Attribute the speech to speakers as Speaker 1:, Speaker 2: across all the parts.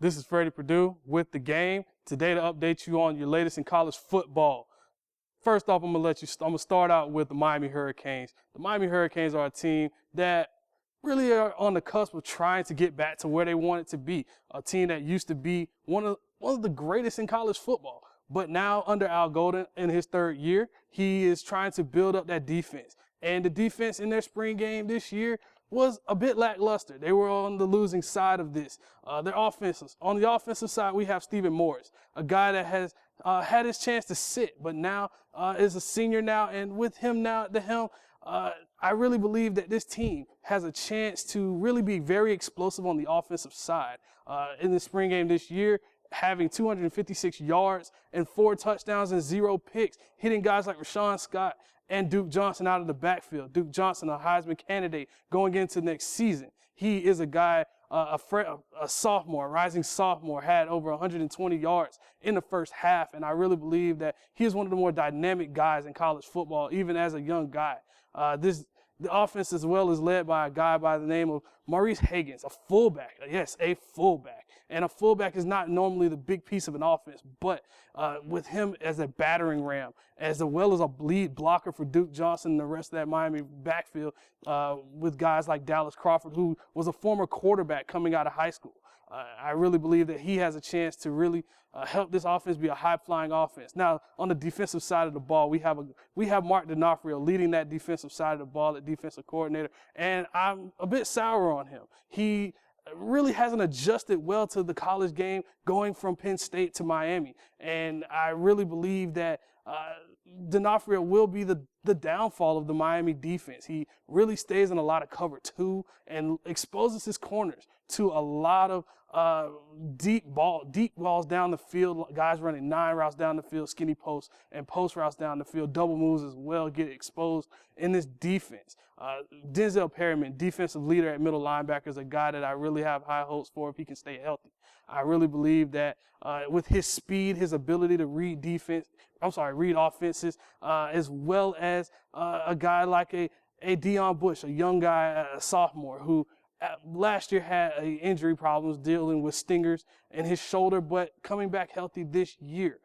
Speaker 1: This is Freddie Perdue with The Game. Today to update you on your latest in college football. First off, I'm gonna start out with the Miami Hurricanes. The Miami Hurricanes are a team that really are on the cusp of trying to get back to where they want it to be. A team that used to be one of the greatest in college football. But now under Al Golden in his third year, he is trying to build up that defense. And the defense in their spring game this year was a bit lackluster. They were on the losing side of this. Their offenses. On the offensive side, we have Stephen Morris, a guy that has had his chance to sit, but now is a senior now. And with him now at the helm, I really believe that this team has a chance to really be very explosive on the offensive side. In the spring game this year, having 256 yards and 4 touchdowns and 0 picks, hitting guys like Rashawn Scott and Duke Johnson out of the backfield. Duke Johnson, a Heisman candidate going into next season. He is a guy, a sophomore, a rising sophomore, had over 120 yards in the first half. And I really believe that he is one of the more dynamic guys in college football, even as a young guy. The offense as well is led by a guy by the name of Maurice Higgins, a fullback. Yes, a fullback. And a fullback is not normally the big piece of an offense, but with him as a battering ram, as well as a lead blocker for Duke Johnson and the rest of that Miami backfield, with guys like Dallas Crawford, who was a former quarterback coming out of high school. I really believe that he has a chance to really help this offense be a high-flying offense. Now, on the defensive side of the ball, we have Mark D'Onofrio leading that defensive side of the ball, the defensive coordinator, and I'm a bit sour on him. He really hasn't adjusted well to the college game going from Penn State to Miami, and I really believe that D'Onofrio will be the downfall of the Miami defense. He really stays in a lot of cover two and exposes his corners to a lot of deep balls down the field. Guys running 9 routes down the field, skinny posts, and post routes down the field. Double moves as well get exposed in this defense. Denzel Perryman, defensive leader at middle linebacker, is a guy that I really have high hopes for if he can stay healthy. I really believe that with his speed, his ability to read offenses, as well as a guy like a Deion Bush, a young guy, a sophomore, who last year had injury problems dealing with stingers in his shoulder, but coming back healthy this year.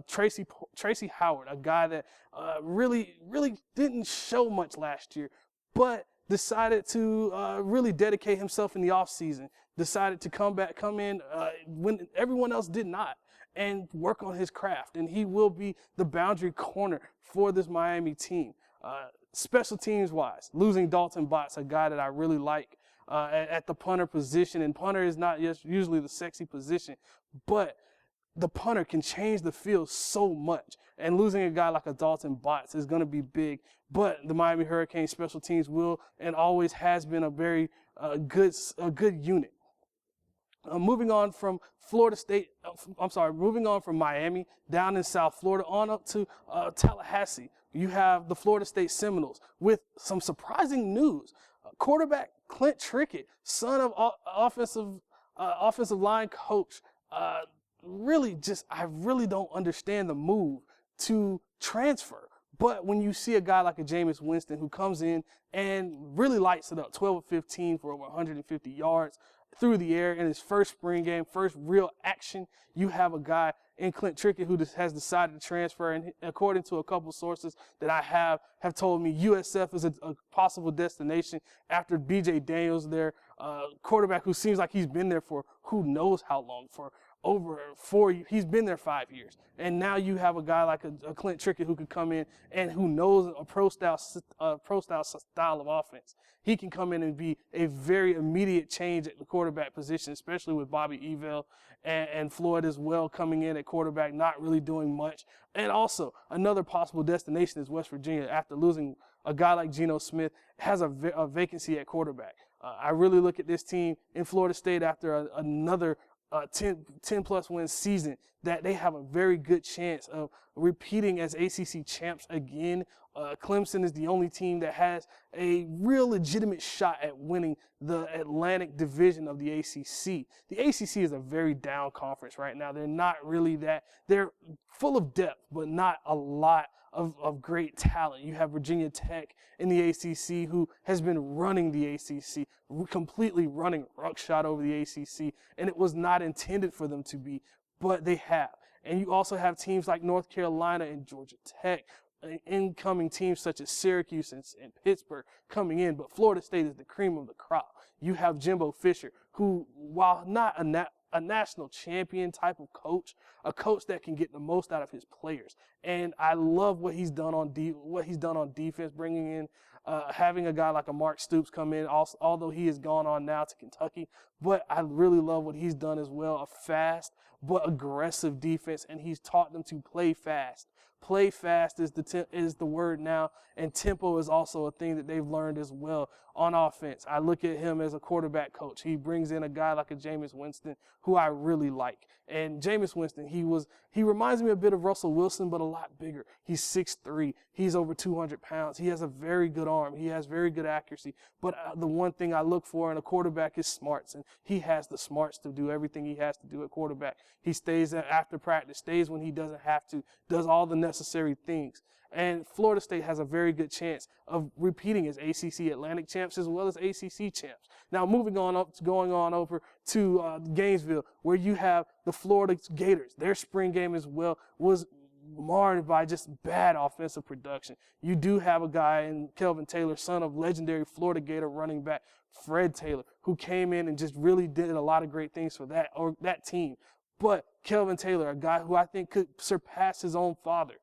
Speaker 1: Tracy Howard, a guy that really didn't show much last year, but decided to really dedicate himself in the offseason, decided to come in when everyone else did not, and work on his craft. And he will be the boundary corner for this Miami team. Special teams wise, losing Dalton Botts, a guy that I really like at the punter position. And punter is not usually the sexy position, but the punter can change the field so much, and losing a guy like a Dalton Botts is going to be big. But the Miami Hurricanes special teams will and always has been a very good unit. Moving on from Miami down in South Florida on up to Tallahassee, you have the Florida State Seminoles with some surprising news. Quarterback Clint Trickett, son of offensive line coach, I really don't understand the move to transfer. But when you see a guy like a Jameis Winston who comes in and really lights it up, 12 of 15 for over 150 yards through the air in his first spring game, first real action, you have a guy in Clint Trickett who has decided to transfer. And according to a couple sources that I have told me, USF is a possible destination after B.J. Daniels, their quarterback, who seems like he's been there for who knows how long, for over 4 years. He's been there 5 years. And now you have a guy like a Clint Trickett who could come in and who knows a pro style of offense. He can come in and be a very immediate change at the quarterback position, especially with Bobby Evell and Floyd as well coming in at quarterback, not really doing much. And also another possible destination is West Virginia after losing a guy like Geno Smith, has a vacancy at quarterback. I really look at this team in Florida State after another 10 plus win season, that they have a very good chance of repeating as ACC champs again. Clemson is the only team that has a real legitimate shot at winning the Atlantic division of the ACC. The ACC is a very down conference right now. They're not really they're full of depth, but not a lot of great talent. You have Virginia Tech in the ACC, who has been running the ACC, completely running ruckshot over the ACC, and it was not intended for them to be, but they have. And you also have teams like North Carolina and Georgia Tech, incoming teams such as Syracuse and Pittsburgh coming in, but Florida State is the cream of the crop. You have Jimbo Fisher, who, while not a national champion type of coach, a coach that can get the most out of his players. And I love what he's done on defense, bringing in, having a guy like a Mark Stoops come in, also, although he has gone on now to Kentucky. But I really love what he's done as well, a fast but aggressive defense, and he's taught them to play fast. Play fast is the word now, and tempo is also a thing that they've learned as well on offense. I look at him as a quarterback coach. He brings in a guy like a Jameis Winston, who I really like. And Jameis Winston, he reminds me a bit of Russell Wilson, but a lot bigger. He's 6'3". He's over 200 pounds. He has a very good arm. He has very good accuracy. But the one thing I look for in a quarterback is smarts, and he has the smarts to do everything he has to do at quarterback. He stays after practice, stays when he doesn't have to, does all the necessary things. And Florida State has a very good chance of repeating as ACC Atlantic champs as well as ACC champs. Now, going on over to Gainesville, where you have the Florida Gators. Their spring game as well was marred by just bad offensive production. You do have a guy in Kelvin Taylor, son of legendary Florida Gator running back Fred Taylor, who came in and just really did a lot of great things for that team. But Kelvin Taylor, a guy who I think could surpass his own father.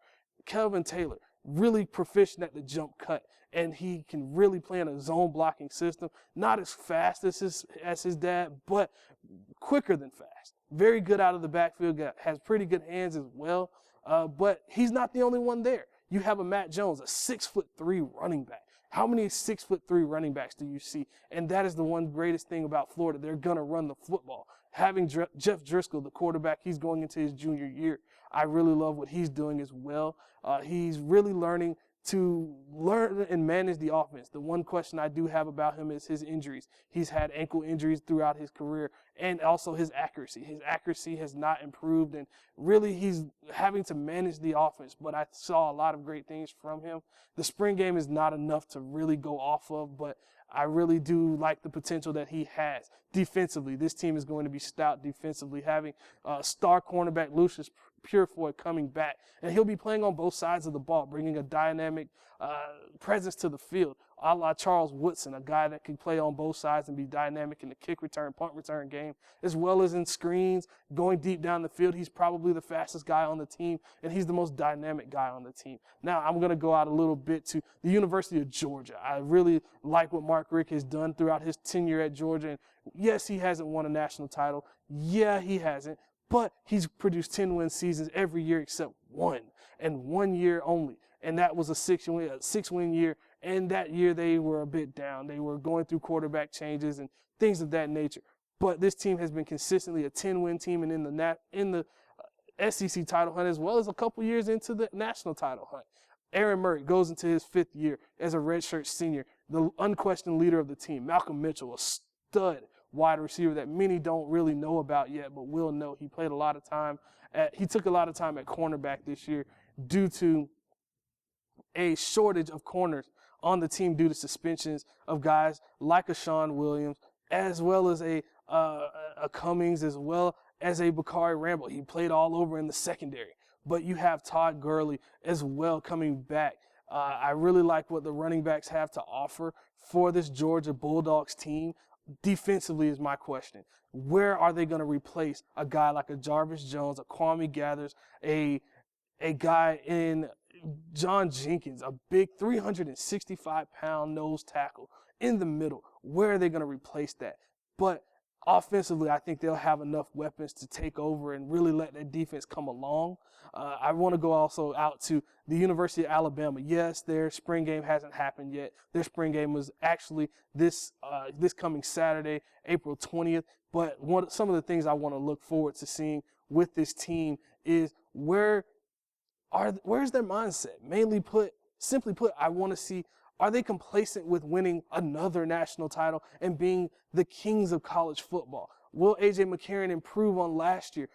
Speaker 1: Kelvin Taylor, really proficient at the jump cut, and he can really play in a zone blocking system. Not as fast as his dad, but quicker than fast. Very good out of the backfield, has pretty good hands as well. But he's not the only one there. You have a Matt Jones, a 6'3" running back. How many 6'3" running backs do you see? And that is the one greatest thing about Florida. They're going to run the football. Having Jeff Driscoll, the quarterback, he's going into his junior year. I really love what he's doing as well. He's really learning to learn and manage the offense. The one question I do have about him is his injuries. He's had ankle injuries throughout his career, and also his accuracy. His accuracy has not improved, and really he's having to manage the offense, but I saw a lot of great things from him. The spring game is not enough to really go off of, but I really do like the potential that he has. Defensively, this team is going to be stout defensively, having star cornerback Lucius Purefoy coming back, and he'll be playing on both sides of the ball, bringing a dynamic presence to the field, a la Charles Woodson, a guy that can play on both sides and be dynamic in the kick return, punt return game, as well as in screens, going deep down the field. He's probably the fastest guy on the team, and he's the most dynamic guy on the team. Now, I'm going to go out a little bit to the University of Georgia. I really like what Mark Richt has done throughout his tenure at Georgia, and yes, he hasn't won a national title. Yeah, he hasn't. But he's produced 10-win seasons every year except one, and 1 year only. And that was a six-win year. And that year they were a bit down. They were going through quarterback changes and things of that nature. But this team has been consistently a 10-win team and in the SEC title hunt, as well as a couple years into the national title hunt. Aaron Murray goes into his 5th year as a redshirt senior, the unquestioned leader of the team. Malcolm Mitchell, a stud wide receiver that many don't really know about yet, but will know. He took a lot of time at cornerback this year due to a shortage of corners on the team due to suspensions of guys like a Sean Williams, as well as a Cummings, as well as a Bakari Rambo. He played all over in the secondary. But you have Todd Gurley as well coming back. I really like what the running backs have to offer for this Georgia Bulldogs team. Defensively is my question. Where are they going to replace a guy like a Jarvis Jones, a Kwame Gathers, a guy in John Jenkins, a big 365-pound nose tackle in the middle? Where are they going to replace that? But offensively, I think they'll have enough weapons to take over and really let that defense come along. I want to go also out to the University of Alabama. Yes, their spring game hasn't happened yet. Their spring game was actually this coming Saturday, April 20th. But some of the things I want to look forward to seeing with this team is where's their mindset? Simply put, I want to see, are they complacent with winning another national title and being the kings of college football? Will A.J. McCarron improve on last year,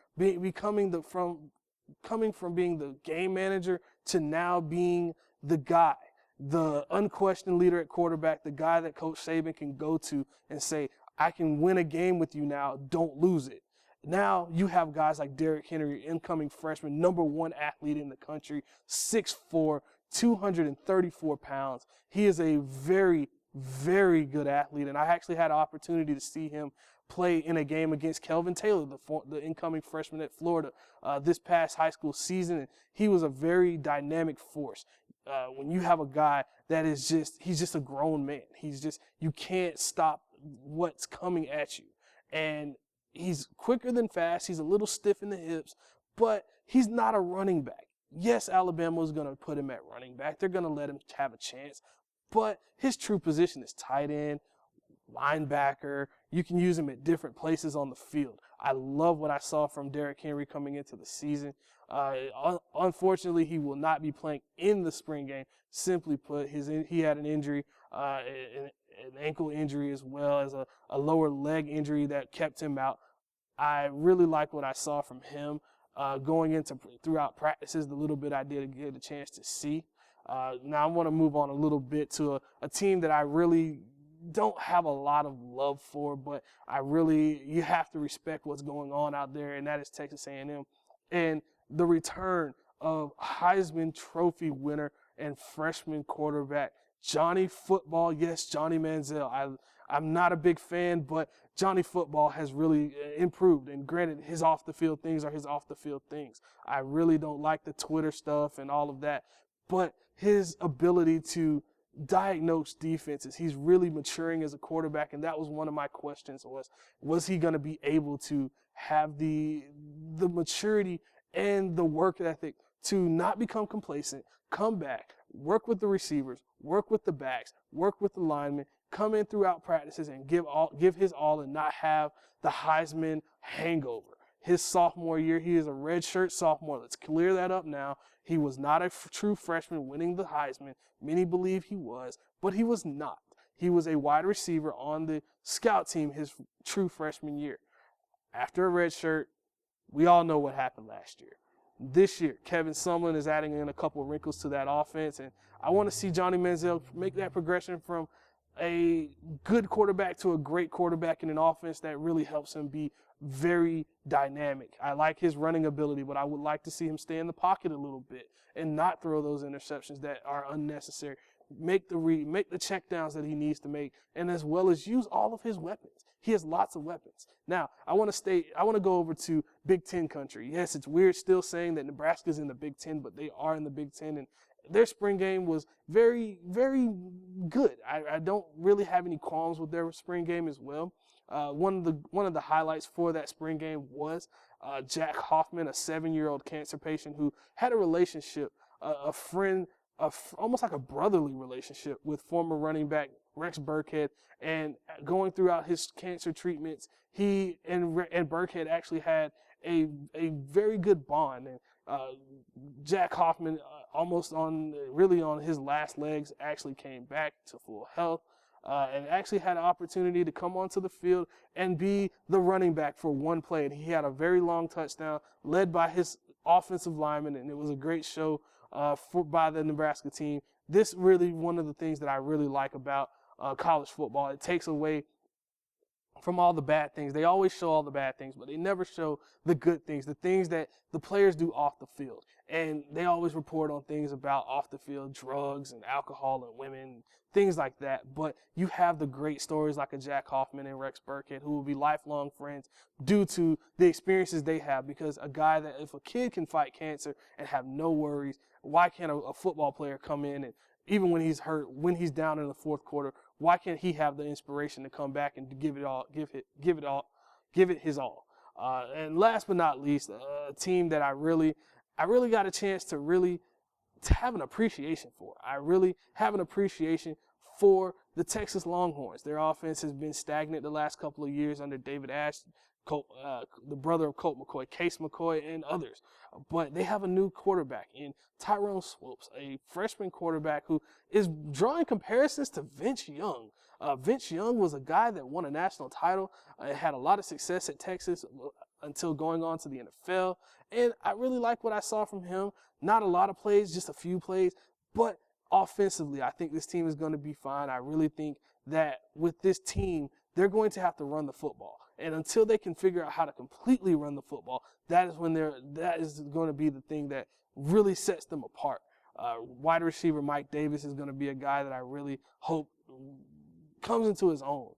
Speaker 1: coming from being the game manager to now being the guy, the unquestioned leader at quarterback, the guy that Coach Saban can go to and say, I can win a game with you now, don't lose it. Now you have guys like Derrick Henry, incoming freshman, #1 athlete in the country, 6'4", 234 pounds. He is a very, very good athlete, and I actually had an opportunity to see him play in a game against Kelvin Taylor, the incoming freshman at Florida, this past high school season, and he was a very dynamic force. When you have a guy that is he's just a grown man. You can't stop what's coming at you. And he's quicker than fast. He's a little stiff in the hips, but he's not a running back. Yes, Alabama's going to put him at running back. They're going to let him have a chance, but his true position is tight end, linebacker. You can use him at different places on the field. I love what I saw from Derrick Henry coming into the season. Unfortunately, he will not be playing in the spring game. Simply put, he had an injury, an ankle injury as well as a lower leg injury that kept him out. I really like what I saw from him going into throughout practices, the little bit I did get a chance to see. Now I want to move on a little bit to a team that I really don't have a lot of love for, but you have to respect what's going on out there, and that is Texas A&M. And the return of Heisman Trophy winner and freshman quarterback Johnny Football, yes, Johnny Manziel. I'm not a big fan, but Johnny Football has really improved. And granted, his off-the-field things are his off-the-field things. I really don't like the Twitter stuff and all of that, but his ability to diagnose defenses, he's really maturing as a quarterback, and that was one of my questions was he going to be able to have the maturity and the work ethic to not become complacent, come back, work with the receivers, work with the backs, work with the linemen, come in throughout practices and give his all and not have the Heisman hangover. His sophomore year, he is a redshirt sophomore. Let's clear that up now. He was not a true freshman winning the Heisman. Many believe he was, but he was not. He was a wide receiver on the scout team his true freshman year. After a redshirt, we all know what happened last year. This year, Kevin Sumlin is adding in a couple of wrinkles to that offense, and I want to see Johnny Manziel make that progression from a good quarterback to a great quarterback in an offense that really helps him be very dynamic. I like his running ability, but I would like to see him stay in the pocket a little bit and not throw those interceptions that are unnecessary. Make the check downs that he needs to make, and as well as use all of his weapons. He has lots of weapons. Now, I want to go over to Big Ten country. Yes, it's weird still saying that Nebraska's in the Big Ten, but they are in the Big Ten, and their spring game was very, very good. I don't really have any qualms with their spring game as well. One of the highlights for that spring game was Jack Hoffman, a 7-year-old cancer patient who had a relationship, a friend, almost like a brotherly relationship with former running back Rex Burkhead, and going throughout his cancer treatments, he and Burkhead actually had a very good bond. And Jack Hoffman, almost on his last legs, actually came back to full health and actually had an opportunity to come onto the field and be the running back for one play. And he had a very long touchdown led by his offensive lineman, and it was a great show by the Nebraska team. This really one of the things that I really like about college football. It takes away from all the bad things. They always show all the bad things, but they never show the good things, the things that the players do off the field. And they always report on things about off the field, drugs and alcohol and women, things like that. But you have the great stories like a Jack Hoffman and Rex Burkhead, who will be lifelong friends due to the experiences they have. Because if a kid can fight cancer and have no worries, why can't a football player come in and even when he's hurt, when he's down in the fourth quarter, why can't he have the inspiration to come back and give it his all? And last but not least, a team that I really got a chance to really have an appreciation for. I really have an appreciation for the Texas Longhorns. Their offense has been stagnant the last couple of years under David Ashton, the brother of Colt McCoy, Case McCoy, and others. But they have a new quarterback in Tyrone Swoopes, a freshman quarterback who is drawing comparisons to Vince Young. Vince Young was a guy that won a national title, had a lot of success at Texas, until going on to the NFL. And I really like what I saw from him. Not a lot of plays, just a few plays, but offensively, I think this team is going to be fine. I really think that with this team, they're going to have to run the football. And until they can figure out how to completely run the football, that is going to be the thing that really sets them apart. Wide receiver Mike Davis is going to be a guy that I really hope comes into his own.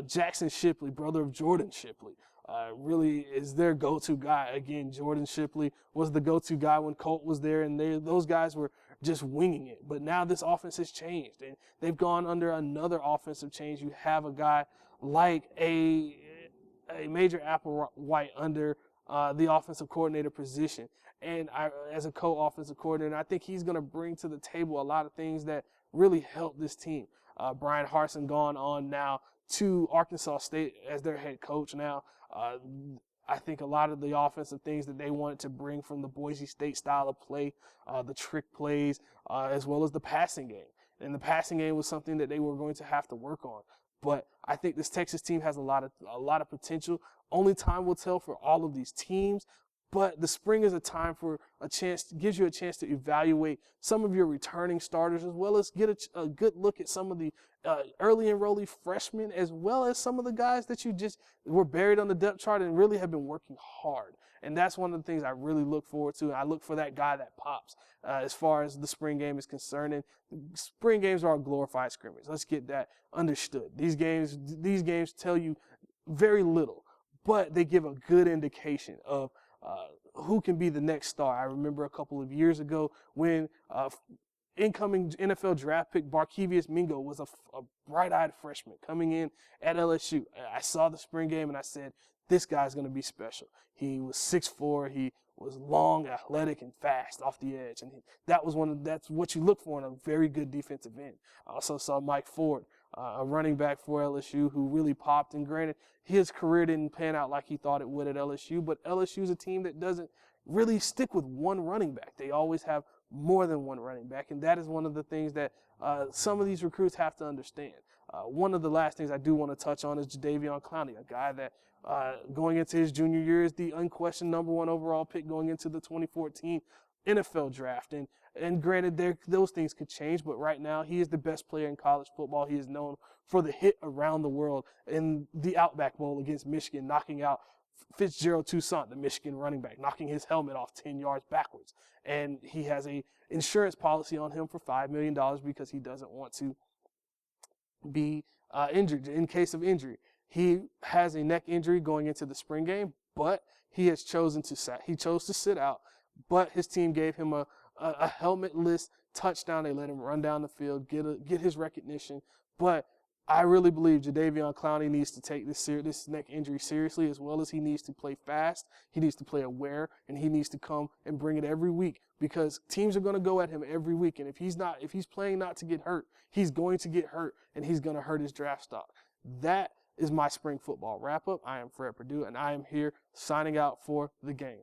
Speaker 1: Jackson Shipley, brother of Jordan Shipley, really is their go-to guy. Again, Jordan Shipley was the go-to guy when Colt was there, and those guys were just winging it. But now this offense has changed, and they've gone under another offensive change. You have a guy like a Major Applewhite under the offensive coordinator position. And as a co-offensive coordinator, I think he's going to bring to the table a lot of things that really help this team. Brian Harsin gone on now to Arkansas State as their head coach now. I think a lot of the offensive things that they wanted to bring from the Boise State style of play, the trick plays, as well as the passing game. And the passing game was something that they were going to have to work on. But I think this Texas team has a lot of potential. Only time will tell for all of these teams. But the spring is a time for gives you a chance to evaluate some of your returning starters, as well as get a good look at some of the early enrollee freshmen, as well as some of the guys that you just were buried on the depth chart and really have been working hard. And that's one of the things I really look forward to. I look for that guy that pops as far as the spring game is concerned. And spring games are a glorified scrimmage. Let's get that understood. These games tell you very little, but they give a good indication of who can be the next star. I remember a couple of years ago when incoming NFL draft pick Barkevious Mingo was a bright-eyed freshman coming in at LSU. I saw the spring game and I said, this guy's going to be special. He was 6'4", he was long, athletic, and fast off the edge. And that's what you look for in a very good defensive end. I also saw Mike Ford, a running back for LSU who really popped. And granted, his career didn't pan out like he thought it would at LSU, but LSU is a team that doesn't really stick with one running back. They always have more than one running back, and that is one of the things that some of these recruits have to understand. One of the last things I do want to touch on is Jadeveon Clowney, a guy that going into his junior year is the unquestioned #1 overall pick going into the 2014 NFL draft. And granted, those things could change, but right now he is the best player in college football. He is known for the hit around the world in the Outback Bowl against Michigan, knocking out Fitzgerald Toussaint, the Michigan running back, knocking his helmet off 10 yards backwards. And he has a insurance policy on him for $5 million because he doesn't want to be injured in case of injury. He has a neck injury going into the spring game, but he chose to sit out, but his team gave him a helmetless touchdown. They let him run down the field, get his recognition. But I really believe Jadeveon Clowney needs to take this neck injury seriously, as well as he needs to play fast, he needs to play aware, and he needs to come and bring it every week, because teams are going to go at him every week. And if he's playing not to get hurt, he's going to get hurt, and he's going to hurt his draft stock. That is my spring football wrap-up. I am Fred Purdue, and I am here signing out for the game.